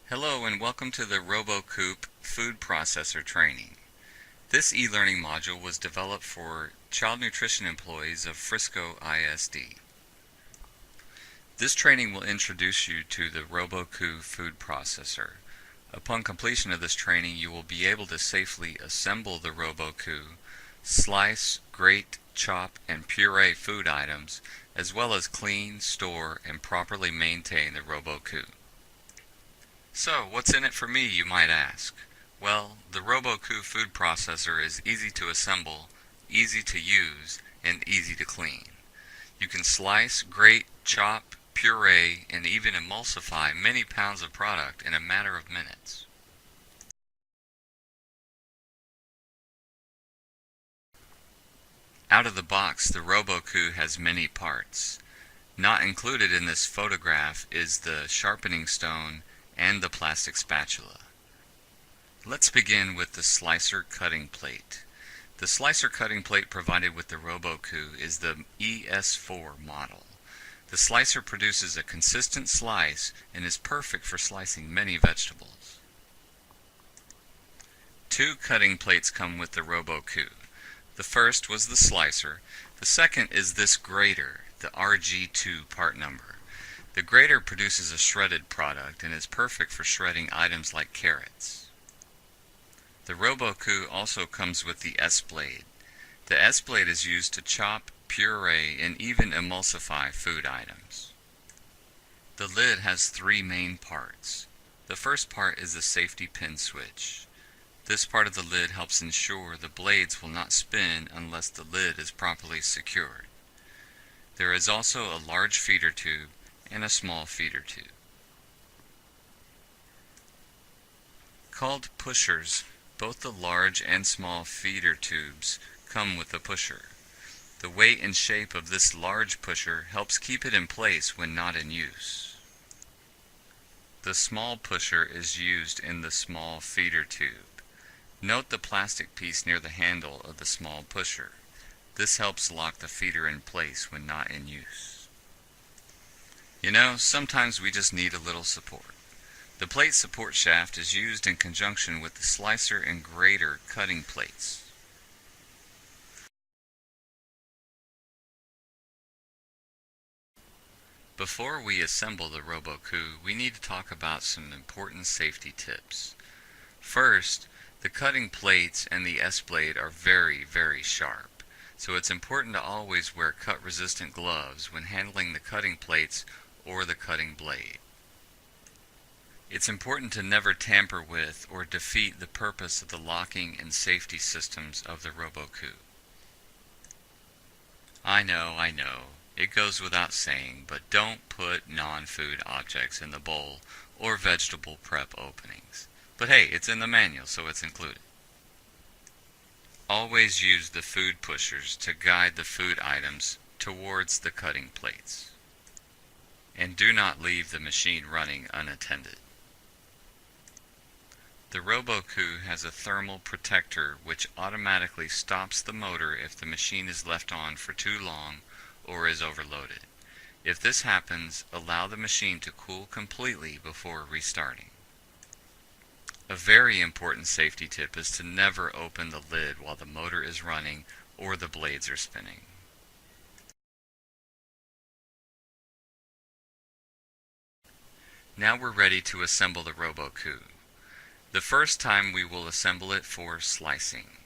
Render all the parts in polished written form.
Hello and welcome to the Coupe food processor training. This e-learning module was developed for child nutrition employees of Frisco ISD. This training will introduce you to the Coupe food processor. Upon completion of this training, you will be able to safely assemble the Coupe, slice, grate, chop, and puree food items, as well as clean, store, and properly maintain the Coupe. So, what's in it for me, you might ask? Well, the Coupe food processor is easy to assemble, easy to use, and easy to clean. You can slice, grate, chop, puree, and even emulsify many pounds of product in a matter of minutes. Out of the box, the Coupe has many parts. Not included in this photograph is the sharpening stone and the plastic spatula. Let's begin with the slicer cutting plate. The slicer cutting plate provided with the Coupe is the ES4 model. The slicer produces a consistent slice and is perfect for slicing many vegetables. Two cutting plates come with the Coupe. The first was the slicer. The second is this grater, the RG2 part number. The grater produces a shredded product and is perfect for shredding items like carrots. The Coupe also comes with the S-blade. The S-blade is used to chop, puree, and even emulsify food items. The lid has three main parts. The first part is the safety pin switch. This part of the lid helps ensure the blades will not spin unless the lid is properly secured. There is also a large feeder tube and a small feeder tube. Called pushers, both the large and small feeder tubes come with a pusher. The weight and shape of this large pusher helps keep it in place when not in use. The small pusher is used in the small feeder tube. Note the plastic piece near the handle of the small pusher. This helps lock the feeder in place when not in use. You know, sometimes we just need a little support. The plate support shaft is used in conjunction with the slicer and grater cutting plates. Before we assemble the Coupe, we need to talk about some important safety tips. First, the cutting plates and the S-blade are very, very sharp, so it's important to always wear cut-resistant gloves when handling the cutting plates or the cutting blade. It's important to never tamper with or defeat the purpose of the locking and safety systems of the Coupe. I know, it goes without saying, but don't put non-food objects in the bowl or vegetable prep openings. But hey, it's in the manual, so it's included. Always use the food pushers to guide the food items towards the cutting plates. And do not leave the machine running unattended. The Coupe has a thermal protector which automatically stops the motor if the machine is left on for too long or is overloaded. If this happens, allow the machine to cool completely before restarting. A very important safety tip is to never open the lid while the motor is running or the blades are spinning. Now we're ready to assemble the Coupe. The first time we will assemble it for slicing.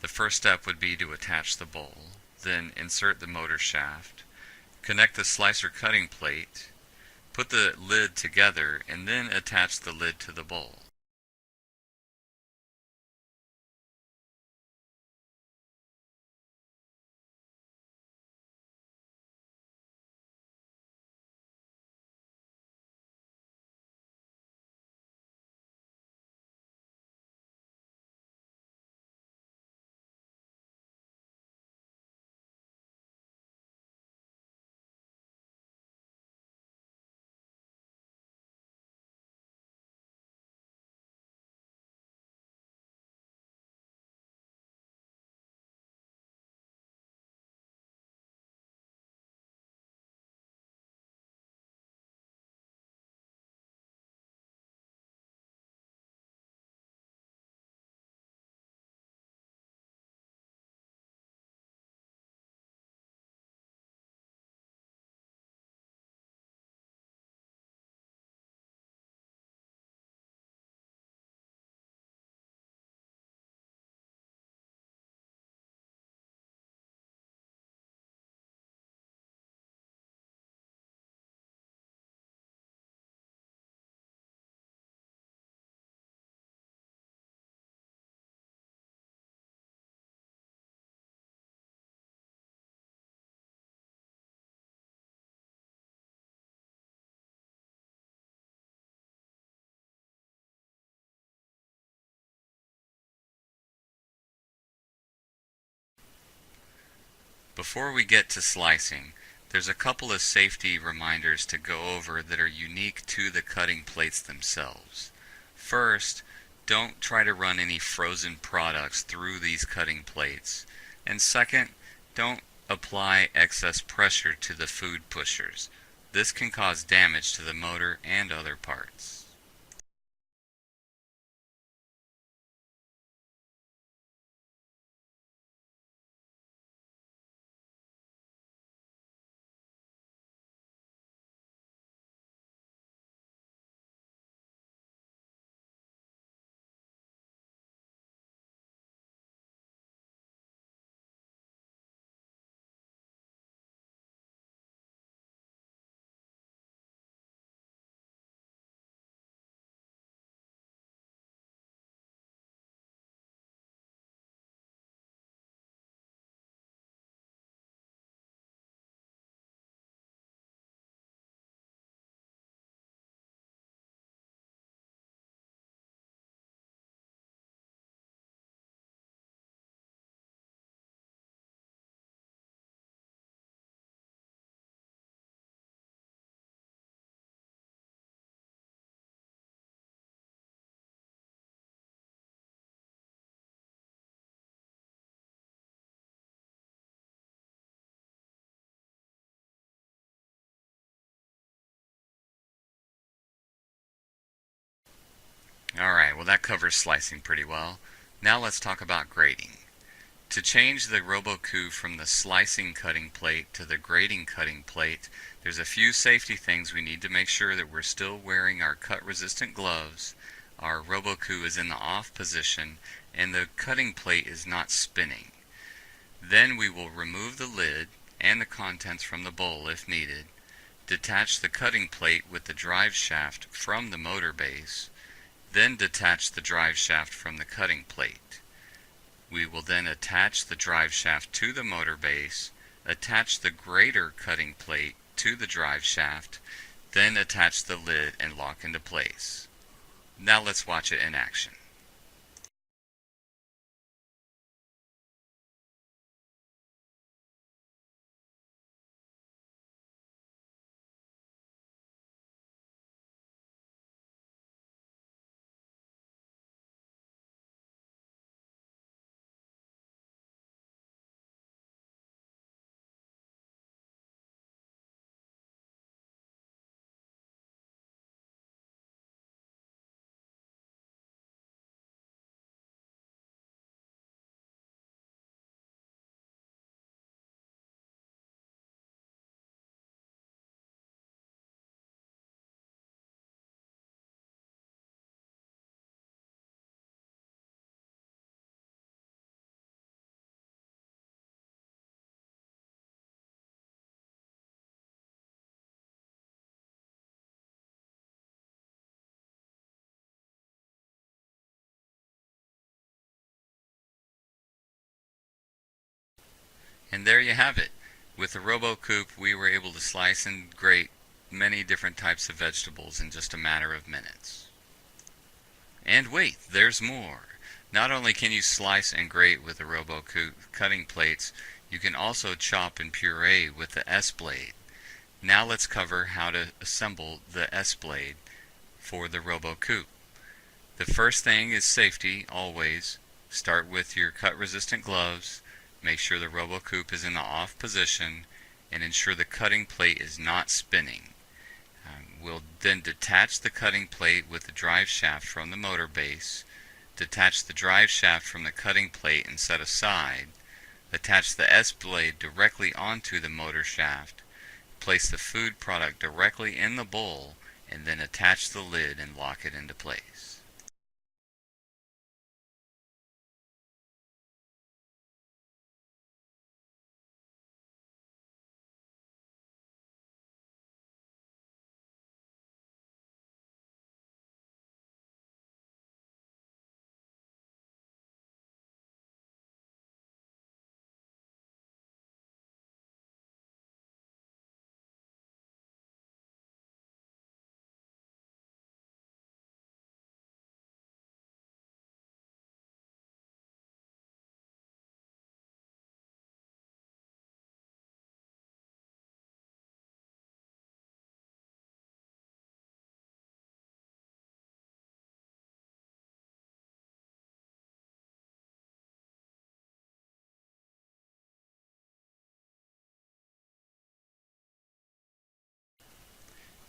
The first step would be to attach the bowl, then insert the motor shaft, connect the slicer cutting plate, put the lid together, and then attach the lid to the bowl. Before we get to slicing, there's a couple of safety reminders to go over that are unique to the cutting plates themselves. First, don't try to run any frozen products through these cutting plates. And second, don't apply excess pressure to the food pushers. This can cause damage to the motor and other parts. Alright, well that covers slicing pretty well. Now let's talk about grading. To change the RoboCoupe from the slicing cutting plate to the grading cutting plate, there's a few safety things we need to make sure that we're still wearing our cut resistant gloves, our RoboCoupe is in the off position, and the cutting plate is not spinning. Then we will remove the lid and the contents from the bowl if needed, detach the cutting plate with the drive shaft from the motor base, then detach the drive shaft from the cutting plate. We will then attach the drive shaft to the motor base, attach the grater cutting plate to the drive shaft, then attach the lid and lock into place. Now let's watch it in action. And there you have it. With the RoboCoupe, we were able to slice and grate many different types of vegetables in just a matter of minutes. And wait, there's more. Not only can you slice and grate with the RoboCoupe cutting plates, you can also chop and puree with the S-blade. Now let's cover how to assemble the S-blade for the RoboCoupe. The first thing is safety, always. Start with your cut-resistant gloves. Make sure the RoboCoupe is in the off position and ensure the cutting plate is not spinning. We'll then detach the cutting plate with the drive shaft from the motor base, detach the drive shaft from the cutting plate and set aside, attach the S-blade directly onto the motor shaft, place the food product directly in the bowl, and then attach the lid and lock it into place.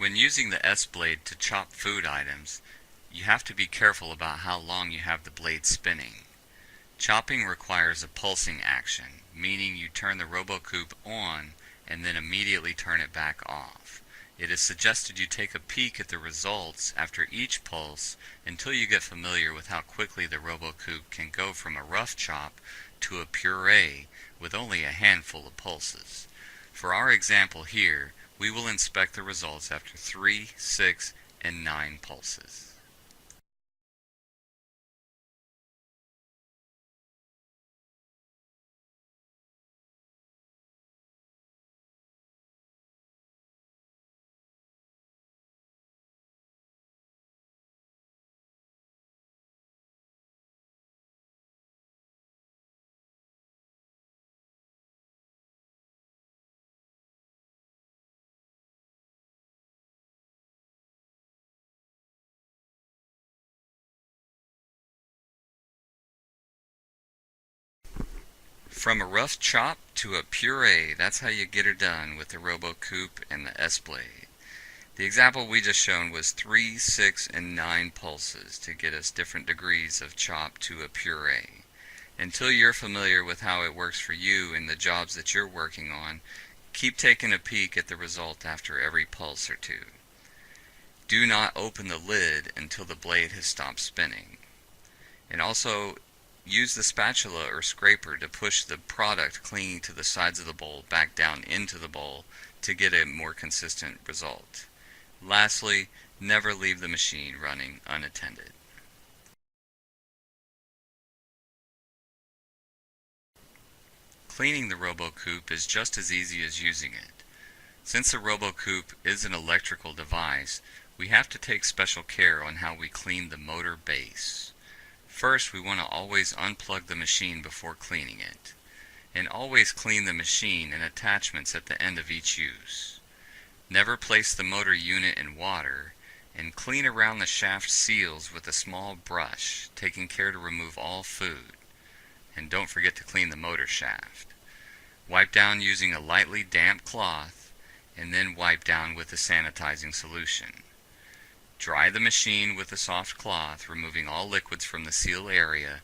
When using the S-blade to chop food items, you have to be careful about how long you have the blade spinning. Chopping requires a pulsing action, meaning you turn the RoboCoupe on and then immediately turn it back off. It is suggested you take a peek at the results after each pulse until you get familiar with how quickly the RoboCoupe can go from a rough chop to a puree with only a handful of pulses. For our example here, we will inspect the results after 3, 6, and 9 pulses. From a rough chop to a puree, that's how you get her done with the RoboCoupe and the S-blade. The example we just shown was 3, 6, and 9 pulses to get us different degrees of chop to a puree. Until you're familiar with how it works for you in the jobs that you're working on, keep taking a peek at the result after every pulse or two. Do not open the lid until the blade has stopped spinning. And also, use the spatula or scraper to push the product clinging to the sides of the bowl back down into the bowl to get a more consistent result. Lastly, never leave the machine running unattended. Cleaning the RoboCoupe is just as easy as using it. Since the RoboCoupe is an electrical device, we have to take special care on how we clean the motor base. First, we want to always unplug the machine before cleaning it, and always clean the machine and attachments at the end of each use. Never place the motor unit in water, and clean around the shaft seals with a small brush, taking care to remove all food. And don't forget to clean the motor shaft. Wipe down using a lightly damp cloth, and then wipe down with a sanitizing solution. Dry the machine with a soft cloth, removing all liquids from the seal area,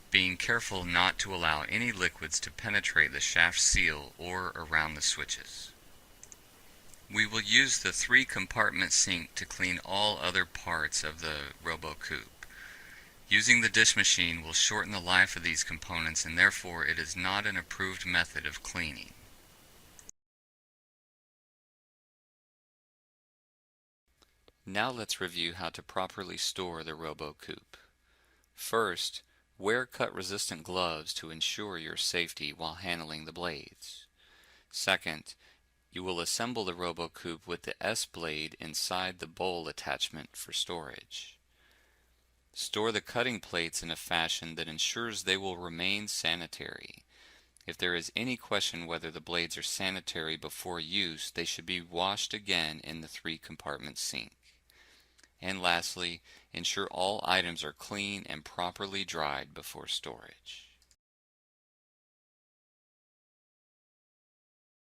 being careful not to allow any liquids to penetrate the shaft seal or around the switches. We will use the 3-compartment sink to clean all other parts of the RoboCoupe. Using the dish machine will shorten the life of these components, and therefore it is not an approved method of cleaning. Now let's review how to properly store the RoboCoupe. First, wear cut-resistant gloves to ensure your safety while handling the blades. Second, you will assemble the RoboCoupe with the S-blade inside the bowl attachment for storage. Store the cutting plates in a fashion that ensures they will remain sanitary. If there is any question whether the blades are sanitary before use, they should be washed again in the 3-compartment sink. And lastly, ensure all items are clean and properly dried before storage.